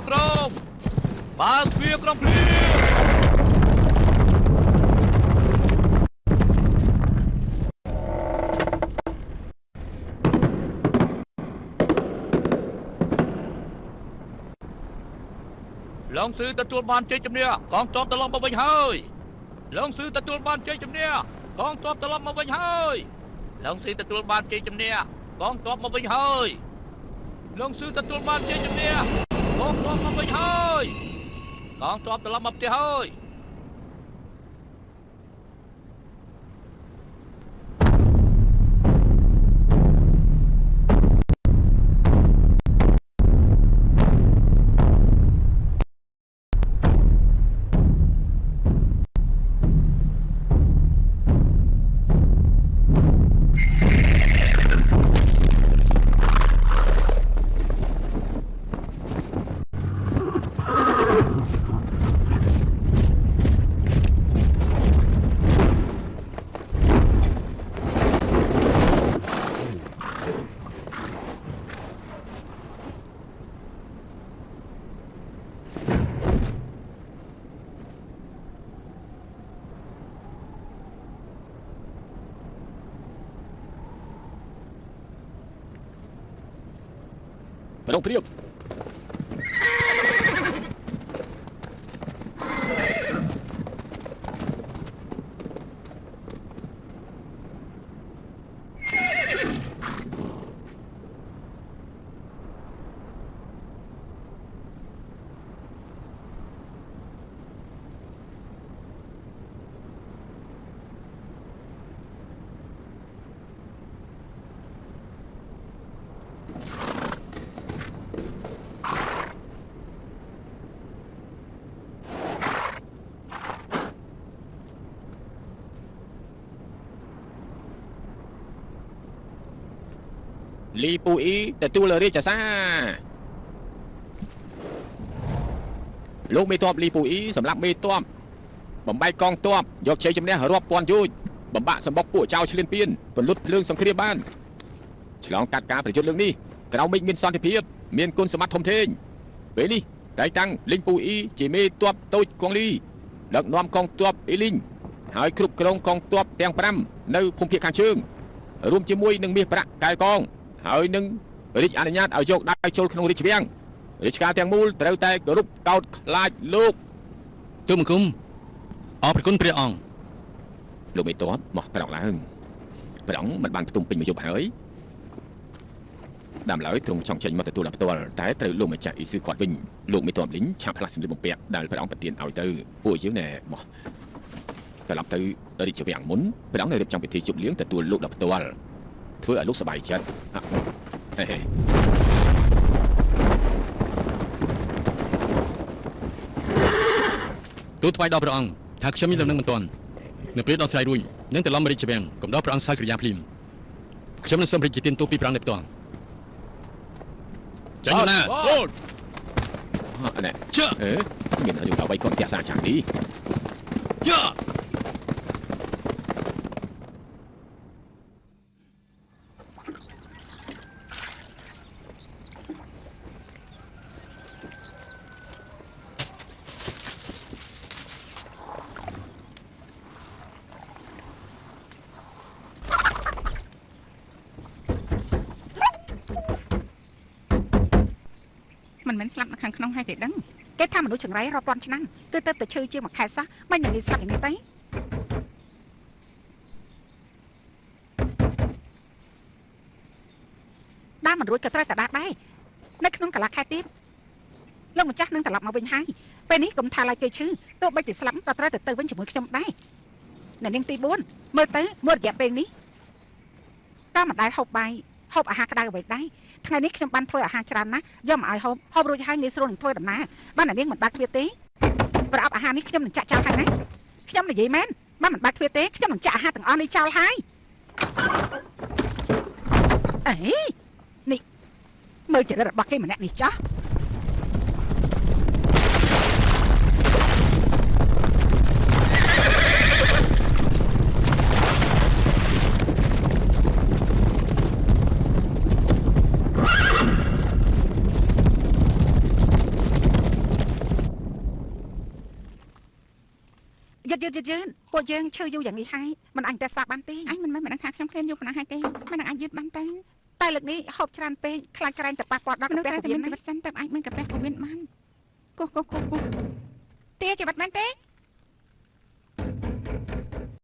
វាក្រុមបើកទ្វារក្រុមភ្លាមឡុងស៊ឺទទួលបានជ័យជំនះកងទ័ពត្រឡប់មកវិញហើយឡុងស៊ឺទទួលបានជ័យជំនះកងទ័ពត្រឡប់មកវិញហើយឡុងស៊ឺទទួលបានជ័យជំនះកងទ័ពមកវិញហើយឡុងស៊ឺទទួលបានជ័យជំនះកងទ័ពមកវិញហើយកងទ័ពត្រឡប់មកផ្ទះហើយប្រងព្រៀបលីពូអ៊ីទទួលរាជសារលោកមេទ័ពលីពូអ៊ីសម្រាប់មេទ័ពបំបែកកងទ័ពយកជ័យជំនះរាប់ពាន់យោជន៍បំបាក់សម្បុកពួកចៅឈ្លានពានពន្លត់ភ្លើងសង្គ្រាមបានឆ្លងកាត់ការប្រយុទ្ធលើកនេះក្រៅមេឃមានសន្តិភាពមានគុណសម្បត្តិធំធេងពេលនេះតែតាំងលីងពូអ៊ីជាមេទ័ពតូចកងលីដឹកនាំកងទ័ពអ៊ីលីងហើយគ្រប់គ្រងកងទ័ពទាំង5នៅភូមិភាគខាងជើងរួមជាមួយនឹងមាសប្រាក់កែកងហើយនឹងរាជអនុញ្ញាតឲ្យយកដៃចូលក្នុងរាជវាំងរាជការទាំងមូលត្រូវតែគោរពកោតខ្លាចលោកទូមង្គមអរគុណព្រះអង្គលោកមេទ័ពមកប្រងឡើងព្រះអង្គមិនបានផ្ទុំពេញមួយយប់ហើយដើមឡើយទ្រង់ចង់ចេញមកទទួលផ្ទាល់តែត្រូវលោកម្ចាស់អ៊ីស៊ឺគាត់វិញលោកមេទ័ពលីងឆាប់ផ្លាស់សម្លៀកបំពាក់ដែលព្រះអង្គប្រទានឲ្យទៅពួកយើងណែមកត្រឡប់ទៅរាជវាំងមុនព្រះអង្គនៅរៀបចំពិធីជប់លៀងទទួលលោកដល់ផ្ទាល់ធ្វើឲ្យលោកសប្បាយចិត្តទូលថ្វាយដល់ព្រះអង្គថាខ្ញុំមានដំណឹងមិនទាន់នៅពេលដល់ស្រ័យរួចនឹងត្រឡប់មករាជវាំងកុំដល់ព្រះអង្គសើចក្រយ៉ាភ្លាមខ្ញុំនឹងសូមរាជទានទូលពីព្រះអង្គនៅផ្ទាល់ចាញ់ណាអូណែជើមានឲ្យយើងដល់បីគាត់ផ្ទះសាចាំងទីយ៉ា មិនស្លាប់នៅខាងក្នុងហើយទេដឹងគេថាមនុស្សចង្រៃរាប់ពាន់ឆ្នាំគឺទៅតែឈឺជាមួយខែសោះមិននឹងស្លាប់យ៉ាងនេះទេដើមមិនរួចក៏ត្រូវតែដាស់ដែរនៅក្នុងកន្លះខែទៀតលោកម្ចាស់នឹងត្រឡប់មកវិញហើយពេលនេះកុំថាឡើយគេឈឺទោះបីជាស្លាប់ក៏ត្រូវតែទៅវិញជាមួយខ្ញុំដែរនៅនាងទី4មើលទៅមួយរយៈពេលនេះតាមមិនដែលហូបបាយហូបអាហារក្តៅអ្វីដែរថ្ងៃនេះខ្ញុំបានធ្វើអាហារច្រើនណាស់យកមកឲ្យហូបរួចហើយងាយស្រួលនឹងធ្វើដំណើរបានតែនាងមិនបាច់ទ្វារទេប្រអប់អាហារនេះខ្ញុំនឹងចាក់ចោលហើយណាខ្ញុំនិយាយមែនបានមិនបាច់ទ្វារទេខ្ញុំនឹងចាក់អាហារទាំងអស់នេះចោលហើយអេនេះមើលចរិតរបស់គេម្នាក់នេះចាស់ ยืนพวกយើងឈឺយូរយ៉ាងនេះហើយមិនអញតែស្ដាប់បានទេអញមិនមែនមិនដឹងថាខ្ញុំឃ្លានយូរប៉ុណ្ណាហើយទេមិនដឹងអាចយឺតបានទេតែលើកនេះហូបច្រើនពេកខ្លាចក្រែងតែប៉ះពាល់ដល់កាពះពោះវៀនតែមិនចិនតែអាចមានកាពះពោះវៀនបានកុះទាជីវិតមែនទេ